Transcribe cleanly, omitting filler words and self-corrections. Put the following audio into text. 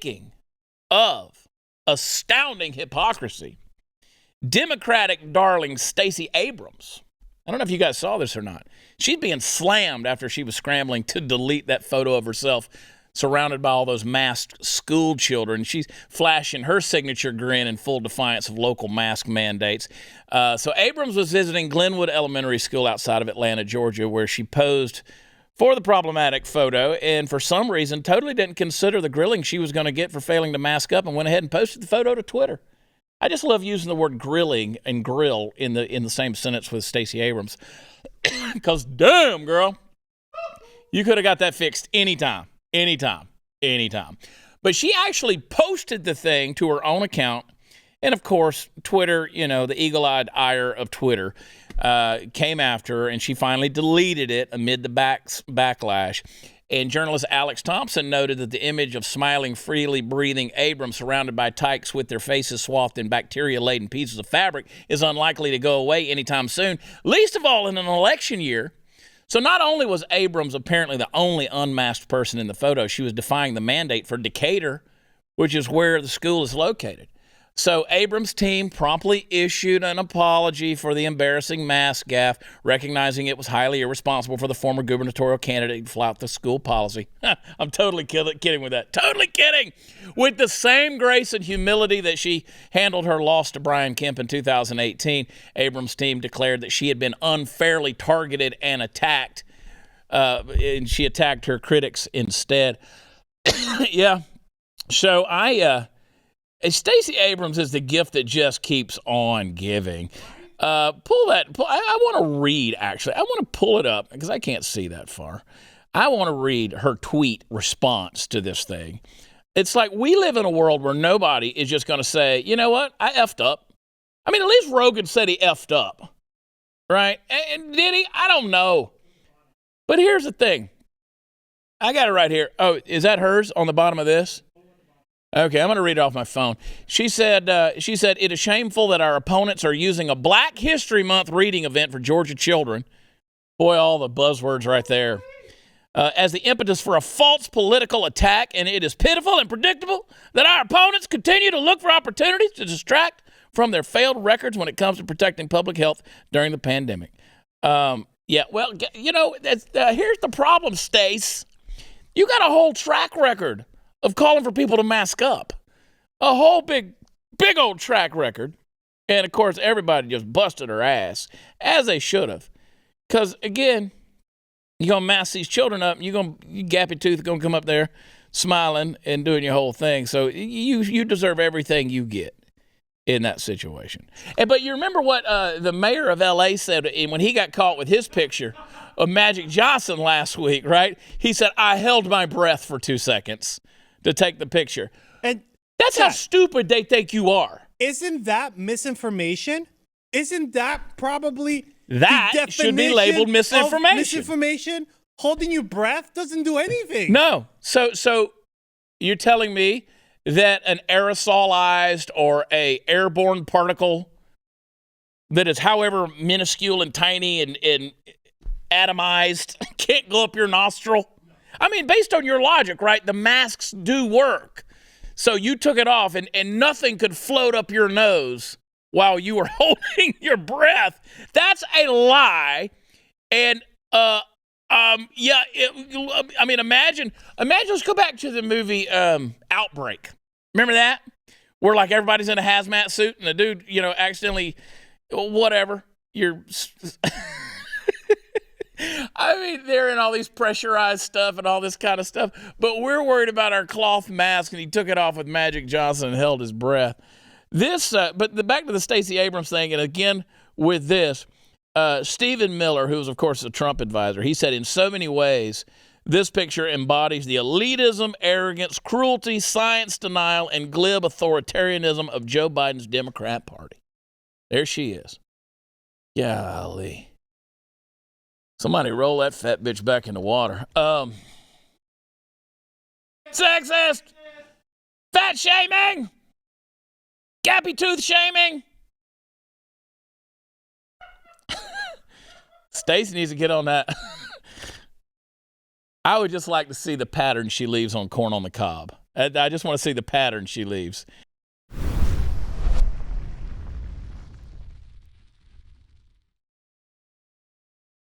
Speaking of astounding hypocrisy, Democratic darling Stacey Abrams, I don't know if you guys saw this or not, she's being slammed after she was scrambling to delete that photo of herself surrounded by all those masked school children. She's flashing her signature grin in full defiance of local mask mandates. So Abrams was visiting Glenwood Elementary School outside of Atlanta, Georgia, where she posed for the problematic photo and for some reason totally didn't consider the grilling she was going to get for failing to mask up and went ahead and posted the photo to Twitter. I just love using the word grilling and grill in the same sentence with Stacey Abrams. Because damn, girl, you could have got that fixed anytime. But she actually posted the thing to her own account. And, of course, Twitter, the eagle-eyed ire of Twitter came after her, and she finally deleted it amid the backlash. And journalist Alex Thompson noted that the image of smiling, freely breathing Abrams surrounded by tykes with their faces swathed in bacteria-laden pieces of fabric is unlikely to go away anytime soon, least of all in an election year. So not only was Abrams apparently the only unmasked person in the photo, she was defying the mandate for Decatur, which is where the school is located. So Abrams' team promptly issued an apology for the embarrassing mask gaffe, recognizing it was highly irresponsible for the former gubernatorial candidate to flout the school policy. I'm totally kidding with that. Totally kidding. With the same grace and humility that she handled her loss to Brian Kemp in 2018, Abrams' team declared that she had been unfairly targeted and attacked, and she attacked her critics instead. Yeah. So Stacey Abrams is the gift that just keeps on giving. I want to read, actually. I want to pull it up because I can't see that far. I want to read her tweet response to this thing. It's like we live in a world where nobody is just going to say, you know what, I effed up. I mean, at least Rogan said he effed up, right? And did he? I don't know. But here's the thing. I got it right here. Oh, is that hers on the bottom of this? Okay, I'm going to read it off my phone. She said, it is shameful that our opponents are using a Black History Month reading event for Georgia children. Boy, all the buzzwords right there. As the impetus for a false political attack, and it is pitiful and predictable that our opponents continue to look for opportunities to distract from their failed records when it comes to protecting public health during the pandemic. Here's the problem, Stace. You got a whole track record of calling for people to mask up. A whole big old track record. And, of course, everybody just busted her ass, as they should have. Because, again, you're going to mask these children up, you gappy tooth going to come up there smiling and doing your whole thing. So you deserve everything you get in that situation. But you remember what the mayor of L.A. said when he got caught with his picture of Magic Johnson last week, right? He said, I held my breath for 2 seconds to take the picture. And that's how stupid they think you are. Isn't that misinformation? Isn't that probably that should be labeled misinformation? Misinformation, holding your breath doesn't do anything. No. So you're telling me that an aerosolized or a airborne particle that is however minuscule and tiny and atomized can't go up your nostril? I mean, based on your logic, right, the masks do work. So you took it off and nothing could float up your nose while you were holding your breath. That's a lie. And, imagine, let's go back to the movie Outbreak. Remember that? Where, like, everybody's in a hazmat suit and the dude, accidentally, whatever, I mean, they're in all these pressurized stuff and all this kind of stuff, but we're worried about our cloth mask, and he took it off with Magic Johnson and held his breath. But back to the Stacey Abrams thing, and again with this, Stephen Miller, who was, of course, a Trump advisor, he said, in so many ways, this picture embodies the elitism, arrogance, cruelty, science denial, and glib authoritarianism of Joe Biden's Democrat Party. There she is. Golly. Somebody roll that fat bitch back in the water. Sexist, fat shaming, gappy tooth shaming. Stacey needs to get on that. I would just like to see the pattern she leaves on corn on the cob. I just want to see the pattern she leaves.